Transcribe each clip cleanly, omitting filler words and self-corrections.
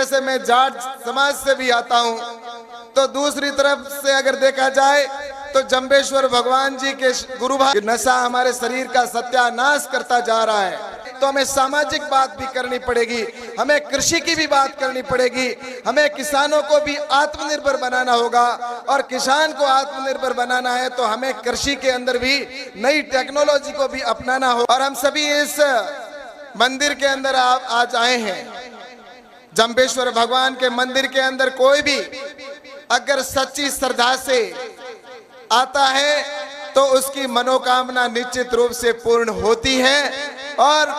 तरह से मैं जाट समाज से भी आता हूं, तो दूसरी तरफ से अगर देखा जाए तो जंबेश्वर भगवान जी के गुरु भाई नशा हमारे शरीर का सत्यानाश करता जा रहा है। तो हमें सामाजिक बात भी करनी पड़ेगी, हमें कृषि की भी बात करनी पड़ेगी, हमें किसानों को भी आत्मनिर्भर बनाना होगा। और किसान को आत्मनिर्भर बनाना है तो हमें कृषि के अंदर भी नई टेक्नोलॉजी को भी अपनाना हो। और हम सभी इस मंदिर के अंदर आज आए हैं। जंबेश्वर भगवान के मंदिर के अंदर कोई भी अगर सच्ची श्रद्धा से आता है तो उसकी मनोकामना निश्चित रूप से पूर्ण होती है। और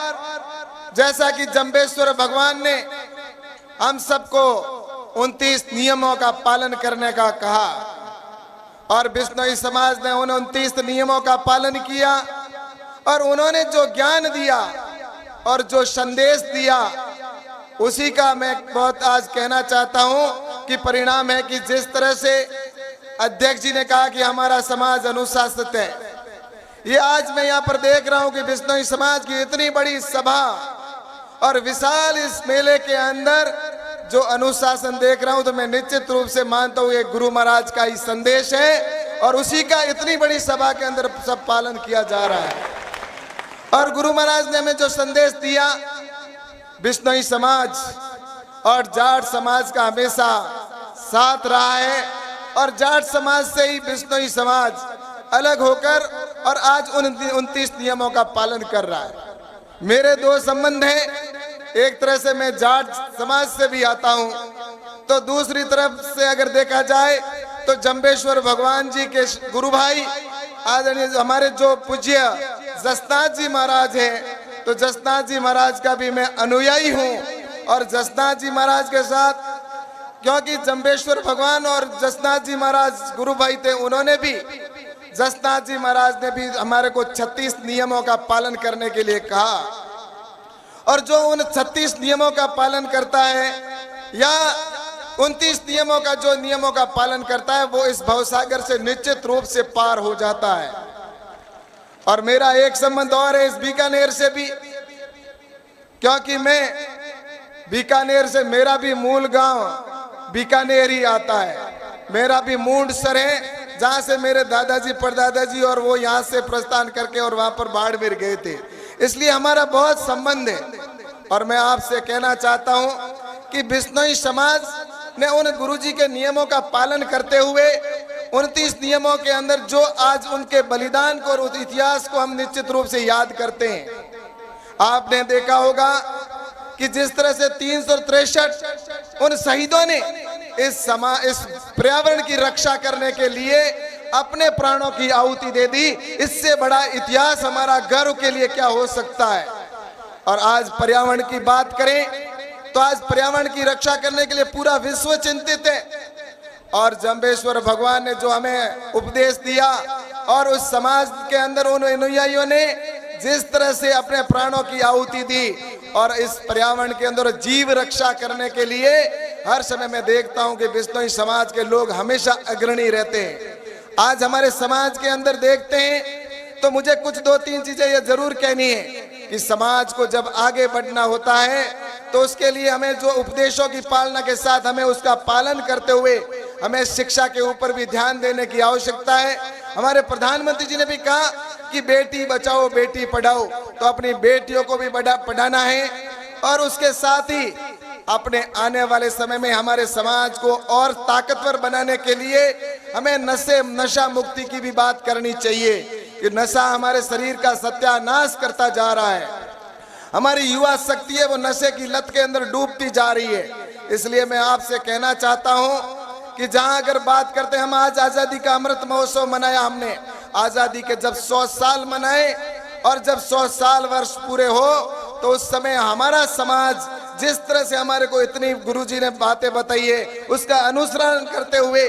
जैसा कि जंबेश्वर भगवान ने हम सबको 29 नियमों का पालन करने का कहा और बिश्नोई समाज ने उन 29 नियमों का पालन किया और उन्होंने जो ज्ञान दिया और जो संदेश दिया उसी का मैं बहुत आज कहना चाहता हूं कि परिणाम है कि जिस तरह से अध्यक्ष जी ने कहा कि हमारा समाज अनुशासित है, ये आज मैं यहाँ पर देख रहा हूँ कि बिश्नोई समाज की इतनी बड़ी सभा और विशाल इस मेले के अंदर जो अनुशासन देख रहा हूँ तो मैं निश्चित रूप से मानता हूँ ये गुरु महाराज का ही संदेश है और उसी का इतनी बड़ी सभा के अंदर सब पालन किया जा रहा है। और गुरु महाराज ने हमें जो संदेश दिया, बिश्नोई समाज और जाट समाज का हमेशा साथ रहा है और जाट समाज से ही बिश्नोई समाज अलग होकर और आज 29 नियमों का पालन कर रहा है। मेरे दो संबंध हैं, एक तरह से मैं जाट समाज से भी आता हूं, तो दूसरी तरफ से अगर देखा जाए तो जंबेश्वर भगवान जी के गुरु भाई आदरणीय हमारे जो पूज्य जसनाथ जी महाराज हैं, तो जसनाथ जी महाराज का भी मैं अनुयायी हूं। और जसनाथ जी महाराज के साथ क्योंकि जंबेश्वर भगवान और जसनाथ जी महाराज गुरु भाई थे, उन्होंने भी जसनाथ जी महाराज ने भी हमारे को 36 नियमों का पालन करने के लिए कहा। और जो उन 36 नियमों का पालन करता है या 29 नियमों का जो नियमों का पालन करता है वो इस भवसागर से निश्चित रूप से पार हो जाता है। और मेरा एक संबंध और है इस बीकानेर से भी, क्योंकि मैं बीकानेर से, मेरा भी मूल गांव बीकानेर ही आता है। मेरा भी मूंडसर है जहाँ से मेरे दादाजी परदादाजी और वो यहाँ से प्रस्थान करके और वहाँ पर बाड़मेर गए थे, इसलिए हमारा बहुत संबंध है। और मैं आपसे कहना चाहता हूँ कि बिश्नोई समाज ने उन गुरुजी के नियमों का पालन करते हुए 29 नियमों के अंदर जो आज उनके बलिदान को और इतिहास को हम निश्चित रूप से याद करते हैं। आपने देखा होगा कि जिस तरह से 363 उन शहीदों ने इस पर्यावरण की रक्षा करने के लिए अपने प्राणों की आहुति दे दी, इससे बड़ा इतिहास हमारा गर्व के लिए क्या हो सकता है। और आज पर्यावरण की बात करें तो आज पर्यावरण की रक्षा करने के लिए पूरा विश्व चिंतित है। और जंबेश्वर भगवान ने जो हमें उपदेश दिया और उस समाज के अंदर उन अनुयायियों ने जिस तरह से अपने प्राणों की आहुति दी और इस पर्यावरण के अंदर जीव रक्षा करने के लिए हर समय मैं देखता हूं कि बिश्नोई समाज के लोग हमेशा अग्रणी रहते हैं। आज हमारे समाज के अंदर देखते हैं तो मुझे कुछ 2-3 चीजें ये जरूर कहनी है कि समाज को जब आगे बढ़ना होता है तो उसके लिए हमें जो उपदेशों की पालना के साथ हमें उसका पालन करते हुए हमें शिक्षा के ऊपर भी ध्यान देने की आवश्यकता है। हमारे प्रधानमंत्री जी ने भी कहा कि बेटी बचाओ बेटी पढ़ाओ, तो अपनी बेटियों को भी पढ़ाना है और उसके साथ ही अपने आने वाले समय में हमारे समाज को और ताकतवर बनाने के लिए हमें नशा मुक्ति की भी बात करनी चाहिए कि नशा हमारे शरीर का सत्यानाश करता जा रहा है। हमारी युवा शक्ति है वो नशे की लत के अंदर डूबती जा रही है। इसलिए मैं आपसे कहना चाहता हूं कि जहां अगर बात करते हैं, हम आज आजादी का अमृत महोत्सव मनाया, हमने आजादी के जब 100 साल मनाए और जब 100 साल वर्ष पूरे हो तो उस समय हमारा समाज जिस तरह से हमारे को इतनी गुरुजी ने बातें बताई है उसका अनुसरण करते हुए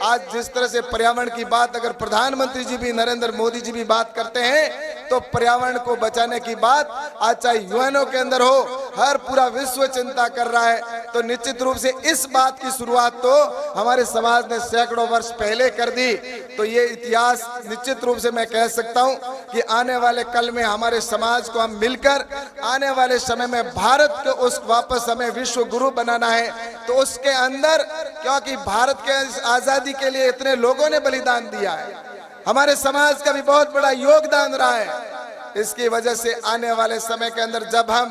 आज जिस तरह से पर्यावरण की बात अगर प्रधानमंत्री जी भी नरेंद्र मोदी जी भी बात करते हैं तो पर्यावरण को बचाने की बात आज चाहे यूएनओ के अंदर हो, हर पूरा विश्व चिंता कर रहा है। तो निश्चित रूप से इस बात की शुरुआत तो हमारे समाज ने सैकड़ों वर्ष पहले कर दी। तो ये इतिहास निश्चित रूप से मैं कह सकता हूँ कि आने वाले कल में हमारे समाज को हम मिलकर आने वाले समय में भारत को उस वापस हमें विश्व गुरु बनाना है। तो उसके अंदर, क्योंकि भारत के आजादी के लिए इतने लोगों ने बलिदान दिया है, हमारे समाज का भी बहुत बड़ा योगदान रहा है। इसकी वजह से आने वाले समय के अंदर जब हम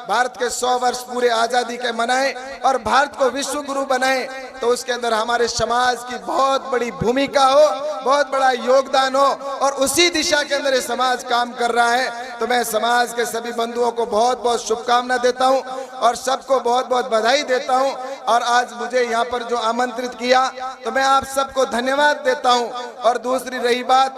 भारत के 100 वर्ष पूरे आजादी के मनाएं और भारत को विश्व गुरु बनाएं, तो उसके अंदर हमारे समाज की बहुत बड़ी भूमिका हो, बहुत बड़ा योगदान हो, और उसी दिशा के अंदर ये समाज काम कर रहा है। तो मैं समाज के सभी बंधुओं को बहुत बहुत शुभकामना देता हूं और सबको बहुत बहुत बधाई देता हूं। और आज मुझे यहाँ पर जो आमंत्रित किया, तो मैं आप सबको धन्यवाद देता हूं। और दूसरी रही बात,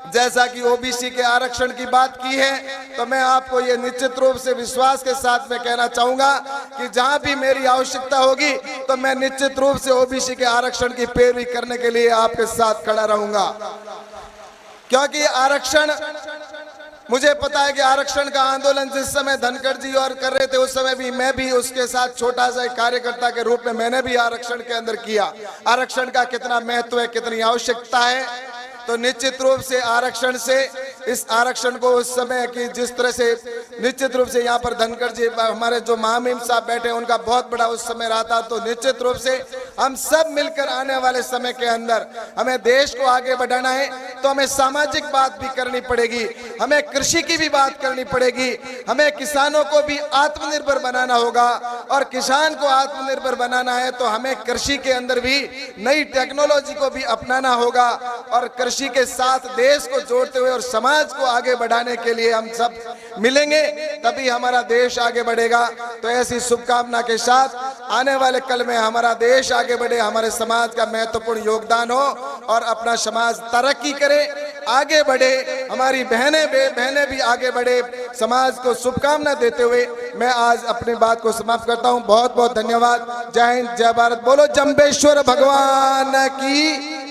जैसा कि ओबीसी के आरक्षण की बात की है, तो मैं आपको ये निश्चित रूप से विश्वास के साथ में कहना चाहूंगा कि जहां भी मेरी आवश्यकता होगी, तो मैं निश्चित रूप से ओबीसी के आरक्षण की पैरवी करने के लिए आपके साथ खड़ा रहूंगा। क्योंकि आरक्षण, मुझे पता है कि आरक्षण का आंदोलन जिस समय धनखड़ जी और कर रहे थे, उस समय भी मैं भी उसके साथ छोटा सा एक कार्यकर्ता के रूप में मैंने भी आरक्षण के अंदर किया। आरक्षण का कितना महत्व है, कितनी आवश्यकता है। तो निश्चित रूप से आरक्षण से, इस आरक्षण को उस समय की जिस तरह से निश्चित रूप से यहाँ पर धनखड़ जी हमारे जो महामहिम साहब बैठे, उनका बहुत बड़ा उस समय रहा था। तो निश्चित रूप से हम सब मिलकर आने वाले समय के अंदर हमें देश को आगे बढ़ाना है, तो हमें सामाजिक बात भी करनी पड़ेगी, हमें कृषि की भी बात करनी पड़ेगी, हमें किसानों को भी आत्मनिर्भर बनाना होगा। और किसान को आत्मनिर्भर बनाना है तो हमें कृषि के अंदर भी नई टेक्नोलॉजी को भी अपनाना होगा, और कृषि के साथ देश को जोड़ते हुए और समाज को आगे बढ़ाने के लिए हम सब मिलेंगे, तभी हमारा देश आगे बढ़ेगा। तो ऐसी शुभकामना के साथ आने वाले कल में हमारा देश आगे बढ़े, हमारे समाज का महत्वपूर्ण योगदान हो और अपना समाज तरक्की करे, आगे बढ़े, हमारी बहनें भी आगे बढ़े। समाज को शुभकामना देते हुए मैं आज अपनी बात को समाप्त करता हूं। बहुत बहुत धन्यवाद। जय हिंद, जय भारत। बोलो जंबेश्वर भगवान की।